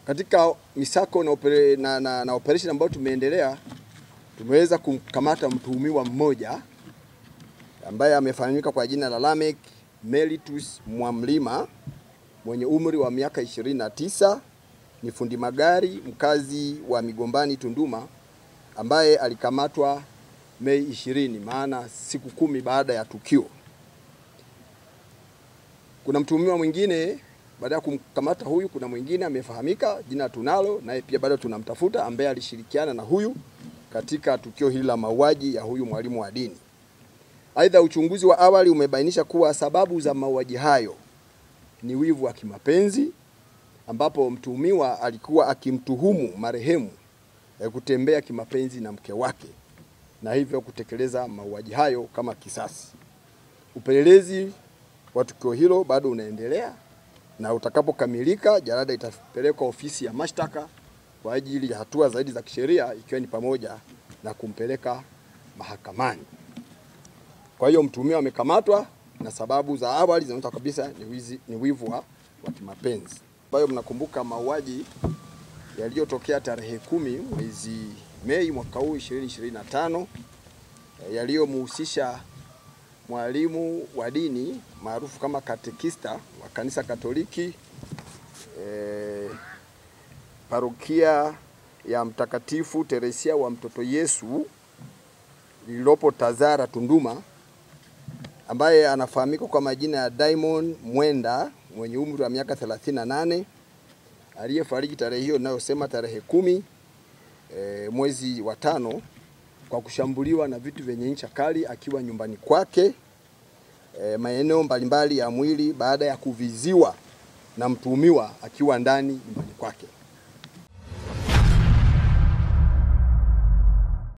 Katika misako na operation ambayo tumeendelea, tumeweza kumkamata mtuhumiwa mmoja ambaye amefahamika kwa jina la Lameck Mellitus Mwamlima mwenye umri wa miaka 29, ni fundi magari mkazi wa Migombani Tunduma, ambaye alikamatwa Mei 20, maana siku 10 baada ya tukio. Kuna mtuhumiwa mwingine baada ya kumkamata huyu, kuna mwingine amefahamika, jina tunalo, naye pia bado tunamtafuta, ambaye alishirikiana na huyu katika tukio hili la mauaji ya huyu mwalimu wa dini. Aidha, uchunguzi wa awali umebainisha kuwa sababu za mauaji hayo ni wivu wa kimapenzi, ambapo mtuhumiwa alikuwa akimtuhumu marehemu kutembea kimapenzi na mke wake na hivyo kutekeleza mauaji hayo kama kisasi. Upelelezi wa tukio hilo bado unaendelea, na utakapokamilika jalada itapelekwa ofisi ya mashtaka kwa ajili ya hatua zaidi za kisheria, ikiwa ni pamoja na kumpeleka mahakamani. Kwa hiyo mtuhumiwa amekamatwa na sababu za awali zinaonyesha kabisa ni wivu wa kimapenzi. Kwa hiyo mnakumbuka mauaji yaliyotokea tarehe 10 mwezi Mei mwaka huu 2025 yaliyomhusisha mwalimu wa dini maarufu kama katekista wa kanisa Katoliki parokia ya Mtakatifu Teresia wa Mtoto Yesu lililopo Tazara Tunduma, ambaye anafahamika kwa majina ya Diamond Mwenda mwenye umri wa miaka 38, aliyefariki tarehe hiyo ninayosema tarehe 10 mwezi wa 5 kwa kushambuliwa na vitu vyenye ncha kali akiwa nyumbani kwake maeneo mbalimbali ya mwili baada ya kuviziwa na mtuhumiwa akiwa ndani nyumbani kwake.